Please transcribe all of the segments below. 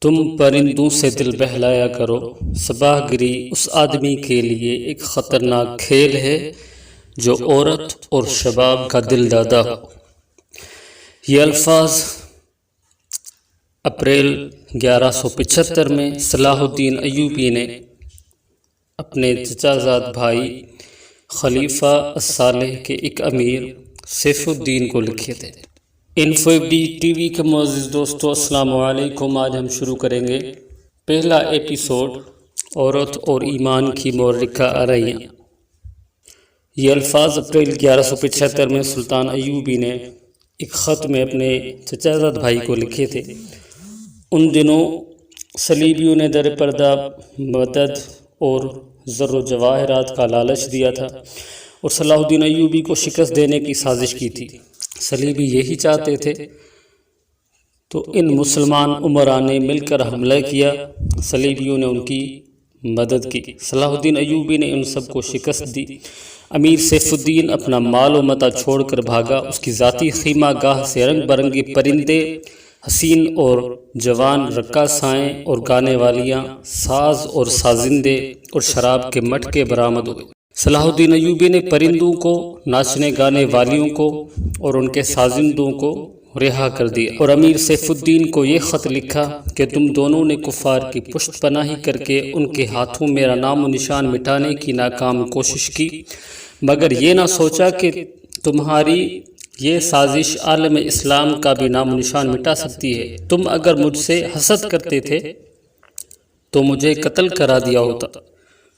تم پرندوں سے دل بہلایا کرو، صبح گری اس آدمی کے لیے ایک خطرناک کھیل ہے جو عورت اور شباب کا دل دادا ہو۔ یہ الفاظ اپریل 1175 میں صلاح الدین ایوبی نے اپنے چچا زاد بھائی خلیفہ الصالح کے ایک امیر سیف الدین کو لکھے تھے۔ انفو ڈی ٹی وی کے معزز دوستو، السلام علیکم۔ آج ہم شروع کریں گے پہلا ایپیسوڈ عورت اور ایمان کی محرکہ آرائیاں۔ یہ الفاظ اپریل 1175 میں سلطان ایوبی نے ایک خط میں اپنے چچا زاد بھائی کو لکھے تھے۔ ان دنوں صلیبیوں نے در پردہ مدد اور زر و جواہرات کا لالچ دیا تھا اور صلاح الدین ایوبی کو شکست دینے کی سازش کی تھی۔ صلیبی یہی چاہتے تھے، تو ان مسلمان امراء نے مل کر حملہ کیا۔ صلیبیوں نے ان کی مدد کی۔ صلاح الدین ایوبی نے ان سب کو شکست دی۔ امیر سیف الدین اپنا مال و متاع چھوڑ کر بھاگا۔ اس کی ذاتی خیمہ گاہ سے رنگ برنگے پرندے، حسین اور جوان رقاصائیں اور گانے والیاں، ساز اور سازندے اور شراب کے مٹکے برآمد ہوئے۔ صلاح الدین ایوبی نے پرندوں کو، ناچنے گانے والیوں کو اور ان کے سازندوں کو رہا کر دیا اور امیر سیف الدین کو یہ خط لکھا کہ تم دونوں نے کفار کی پشت پناہی کر کے ان کے ہاتھوں میرا نام و نشان مٹانے کی ناکام کوشش کی، مگر یہ نہ سوچا کہ تمہاری یہ سازش عالم اسلام کا بھی نام و نشان مٹا سکتی ہے۔ تم اگر مجھ سے حسد کرتے تھے تو مجھے قتل کرا دیا ہوتا۔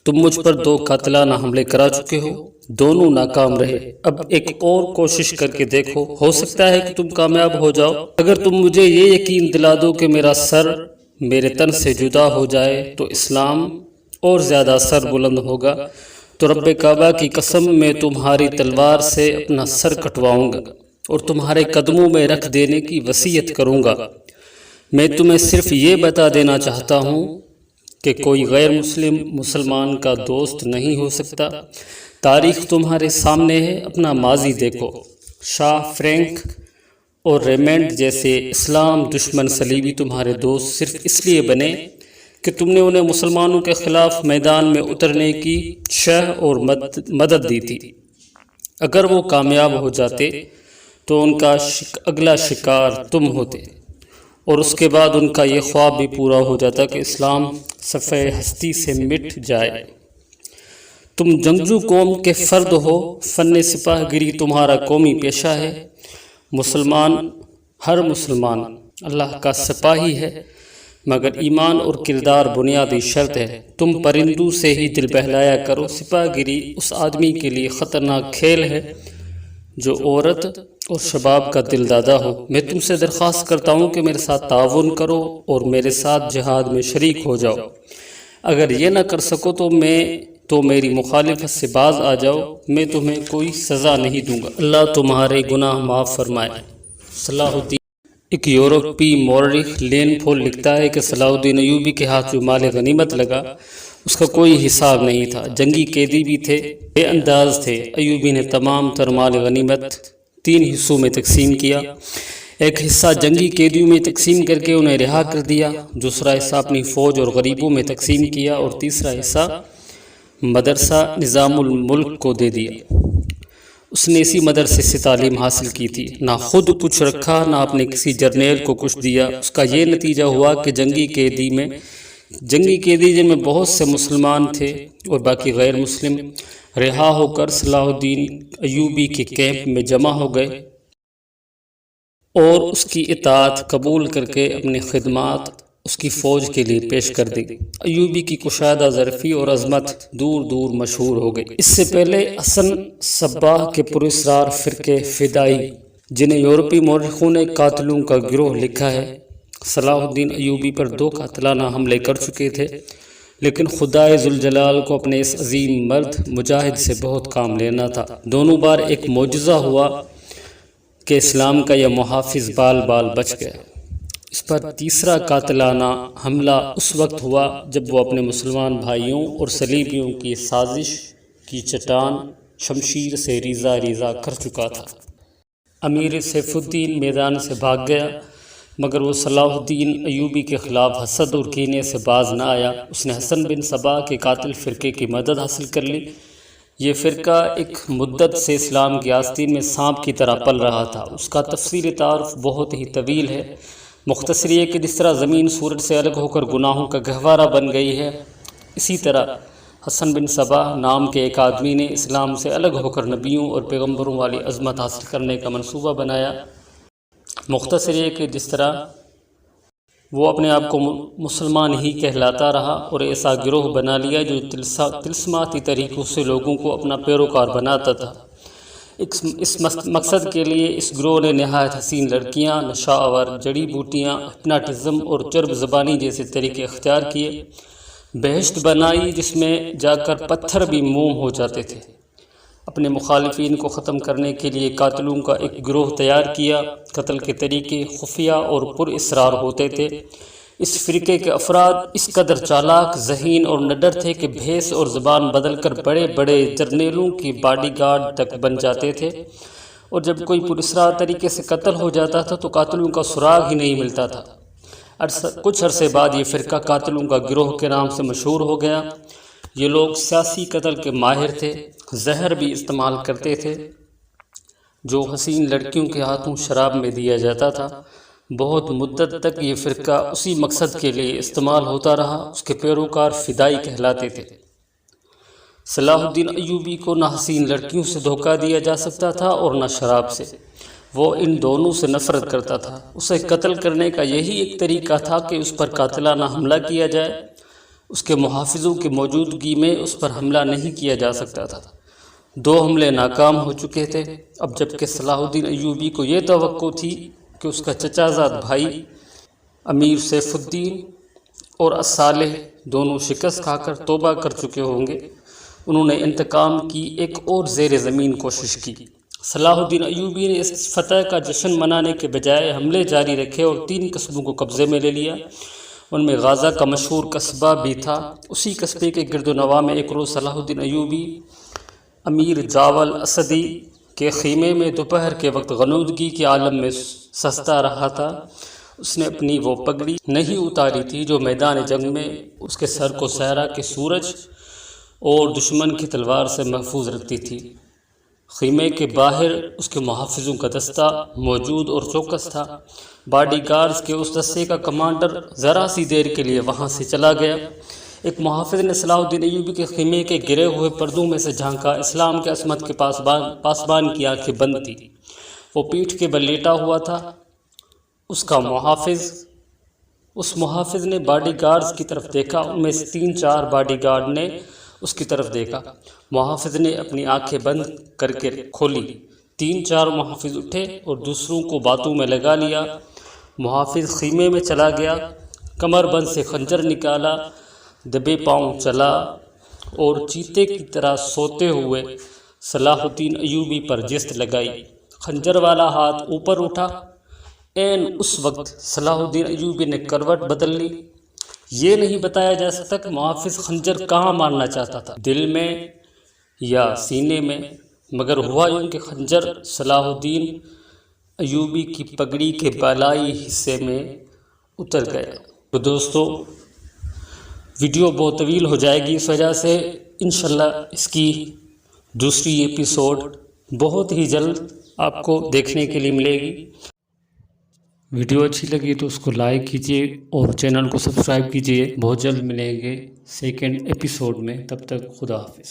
تم مجھ پر 2 قاتلانہ حملے کرا چکے ہو، دونوں ناکام رہے۔ اب ایک اور کوشش کر کے دیکھو، ہو سکتا ہے کہ تم کامیاب ہو جاؤ۔ اگر تم مجھے یہ یقین دلا دو کہ میرا سر میرے تن سے جدا ہو جائے تو اسلام اور زیادہ سر بلند ہوگا، تو رب کعبہ کی قسم میں تمہاری تلوار سے اپنا سر کٹواؤں گا اور تمہارے قدموں میں رکھ دینے کی وصیت کروں گا۔ میں تمہیں صرف یہ بتا دینا چاہتا ہوں کہ کوئی غیر مسلمان کا دوست نہیں ہو سکتا۔ تاریخ تمہارے سامنے ہے، اپنا ماضی دیکھو۔ شاہ فرینک اور ریمنڈ جیسے اسلام دشمن صلیبی تمہارے دوست صرف اس لیے بنے کہ تم نے انہیں مسلمانوں کے خلاف میدان میں اترنے کی شہ اور مدد دی تھی۔ اگر وہ کامیاب ہو جاتے تو ان کا اگلا شکار تم ہوتے، اور اس کے بعد ان کا یہ خواب بھی پورا ہو جاتا کہ اسلام صفحہ ہستی سے مٹ جائے۔ تم جنگجو قوم کے فرد ہو، فن سپاہ گری تمہارا قومی پیشہ ہے۔ ہر مسلمان اللہ کا سپاہی ہے، مگر ایمان اور کردار بنیادی شرط ہے۔ تم پرندوں سے ہی دل بہلایا کرو، سپاہ گری اس آدمی کے لیے خطرناک کھیل ہے جو عورت اور شباب کا دل دادا ہو۔ میں تم سے درخواست کرتا ہوں کہ میرے ساتھ تعاون کرو اور میرے ساتھ جہاد میں شریک ہو جاؤ۔ اگر یہ نہ کر سکو تو میری مخالفت سے باز آ جاؤ، میں تمہیں کوئی سزا نہیں دوں گا۔ اللہ تمہارے گناہ معاف فرمائے۔ صلاح الدین۔ ایک یورپی مورخ لین پول لکھتا ہے کہ صلاح الدین ایوبی کے ہاتھ جو مال غنیمت لگا اس کا کوئی حساب نہیں تھا۔ جنگی قیدی بھی تھے، بے انداز تھے۔ ایوبی نے تمام تر مال غنیمت 3 حصوں میں تقسیم کیا۔ ایک حصہ جنگی قیدیوں میں تقسیم کر کے انہیں رہا کر دیا، دوسرا حصہ اپنی فوج اور غریبوں میں تقسیم کیا، اور تیسرا حصہ مدرسہ نظام الملک کو دے دیا۔ اس نے اسی مدرسے سے تعلیم حاصل کی تھی، نہ خود کچھ رکھا نہ اپنے کسی جرنیل کو کچھ دیا۔ اس کا یہ نتیجہ ہوا کہ جنگی قیدی جن میں بہت سے مسلمان تھے اور باقی غیر مسلم، رہا ہو کر صلاح الدین ایوبی کے کیمپ میں جمع ہو گئے اور اس کی اطاعت قبول کر کے اپنی خدمات اس کی فوج کے لیے پیش کر دی۔ ایوبی کی کشادہ ظرفی اور عظمت دور دور مشہور ہو گئی۔ اس سے پہلے حسن صباح کے پراسرار فرقے فدائی، جنہیں یورپی مورخوں نے قاتلوں کا گروہ لکھا ہے، صلاح الدین ایوبی پر 2 قاتلانہ حملے کر چکے تھے، لیکن خدائے ذوالجلال کو اپنے اس عظیم مرد مجاہد سے بہت کام لینا تھا۔ دونوں بار ایک معجزہ ہوا کہ اسلام کا یہ محافظ بال بچ گیا۔ اس پر تیسرا قاتلانہ حملہ اس وقت ہوا جب وہ اپنے مسلمان بھائیوں اور صلیبیوں کی سازش کی چٹان شمشیر سے ریزہ ریزہ کر چکا تھا۔ امیر سیف الدین میدان سے بھاگ گیا، مگر وہ صلاح الدین ایوبی کے خلاف حسد اور کینے سے باز نہ آیا۔ اس نے حسن بن صبا کے قاتل فرقے کی مدد حاصل کر لی۔ یہ فرقہ ایک مدت سے اسلام کی آستین میں سانپ کی طرح پل رہا تھا۔ اس کا تفصیلی تعارف بہت ہی طویل ہے۔ مختصر یہ کہ جس طرح زمین سورج سے الگ ہو کر گناہوں کا گہوارہ بن گئی ہے، اسی طرح حسن بن صبا نام کے ایک آدمی نے اسلام سے الگ ہو کر نبیوں اور پیغمبروں والی عظمت حاصل کرنے کا منصوبہ بنایا۔ مختصر یہ کہ جس طرح وہ اپنے آپ کو مسلمان ہی کہلاتا رہا اور ایسا گروہ بنا لیا جو طلسماتی طریقوں سے لوگوں کو اپنا پیروکار بناتا تھا۔ اس مقصد کے لیے اس گروہ نے نہایت حسین لڑکیاں، نشہ آور جڑی بوٹیاں، ہپناٹزم اور چرب زبانی جیسے طریقے اختیار کیے۔ بہشت بنائی جس میں جا کر پتھر بھی موم ہو جاتے تھے۔ اپنے مخالفین کو ختم کرنے کے لیے قاتلوں کا ایک گروہ تیار کیا۔ قتل کے طریقے خفیہ اور پر اسرار ہوتے تھے۔ اس فرقے کے افراد اس قدر چالاک، ذہین اور نڈر تھے کہ بھیس اور زبان بدل کر بڑے بڑے جرنیلوں کی باڈی گارڈ تک بن جاتے تھے، اور جب کوئی پر اسرار طریقے سے قتل ہو جاتا تھا تو قاتلوں کا سراغ ہی نہیں ملتا تھا۔ کچھ عرصے بعد یہ فرقہ قاتلوں کا گروہ کے نام سے مشہور ہو گیا۔ یہ لوگ سیاسی قتل کے ماہر تھے، زہر بھی استعمال کرتے تھے جو حسین لڑکیوں کے ہاتھوں شراب میں دیا جاتا تھا۔ بہت مدت تک یہ فرقہ اسی مقصد کے لیے استعمال ہوتا رہا۔ اس کے پیروکار فدائی کہلاتے تھے۔ صلاح الدین ایوبی کو نہ حسین لڑکیوں سے دھوکہ دیا جا سکتا تھا اور نہ شراب سے۔ وہ ان دونوں سے نفرت کرتا تھا۔ اسے قتل کرنے کا یہی ایک طریقہ تھا کہ اس پر قاتلانہ حملہ کیا جائے۔ اس کے محافظوں کی موجودگی میں اس پر حملہ نہیں کیا جا سکتا تھا۔ 2 حملے ناکام ہو چکے تھے۔ اب جب کہ صلاح الدین ایوبی کو یہ توقع تھی کہ اس کا چچا زاد بھائی امیر سیف الدین اور الصالح دونوں شکست کھا کر توبہ کر چکے ہوں گے، انہوں نے انتقام کی ایک اور زیر زمین کوشش کی۔ صلاح الدین ایوبی نے اس فتح کا جشن منانے کے بجائے حملے جاری رکھے اور 3 قصبوں کو قبضے میں لے لیا۔ ان میں غازہ کا مشہور قصبہ بھی تھا۔ اسی قصبے کے گرد و نواح میں ایک روز صلاح الدین ایوبی امیر جاول اسدی کے خیمے میں دوپہر کے وقت غنودگی کے عالم میں سستا رہا تھا۔ اس نے اپنی وہ پگڑی نہیں اتاری تھی جو میدان جنگ میں اس کے سر کو صحرا کے سورج اور دشمن کی تلوار سے محفوظ رکھتی تھی۔ خیمے کے باہر اس کے محافظوں کا دستہ موجود اور چوکس تھا۔ باڈی گارڈز کے اس دستے کا کمانڈر ذرا سی دیر کے لیے وہاں سے چلا گیا۔ ایک محافظ نے صلاح الدین ایوبی کے خیمے کے گرے ہوئے پردوں میں سے جھانکا۔ اسلام کے عصمت کے پاسبان کی آنکھیں بند تھی۔ وہ پیٹھ کے بل لیٹا ہوا تھا۔ اس محافظ نے باڈی گارڈز کی طرف دیکھا۔ ان میں سے 3-4 باڈی گارڈ نے اس کی طرف دیکھا۔ محافظ نے اپنی آنکھیں بند کر کے کھولی۔ 3-4 محافظ اٹھے اور دوسروں کو باتوں میں لگا لیا۔ محافظ خیمے میں چلا گیا، کمر بند سے خنجر نکالا، دبے پاؤں چلا اور چیتے کی طرح سوتے ہوئے صلاح الدین ایوبی پر جست لگائی۔ خنجر والا ہاتھ اوپر اٹھا۔ عین اس وقت صلاح الدین ایوبی نے کروٹ بدل لی۔ یہ نہیں بتایا جا سکتا کہ محافظ خنجر کہاں مارنا چاہتا تھا، دل میں یا سینے میں، مگر ہوا یوں کہ خنجر صلاح الدین ایوبی کی پگڑی کے بالائی حصے میں اتر گیا۔ تو دوستو، ویڈیو بہت طویل ہو جائے گی، اس وجہ سے انشاءاللہ اس کی دوسری ایپیسوڈ بہت ہی جلد آپ کو دیکھنے کے لیے ملے گی۔ ویڈیو اچھی لگی تو اس کو لائک کیجئے اور چینل کو سبسکرائب کیجئے۔ بہت جلد ملیں گے سیکنڈ ایپیسوڈ میں، تب تک خدا حافظ۔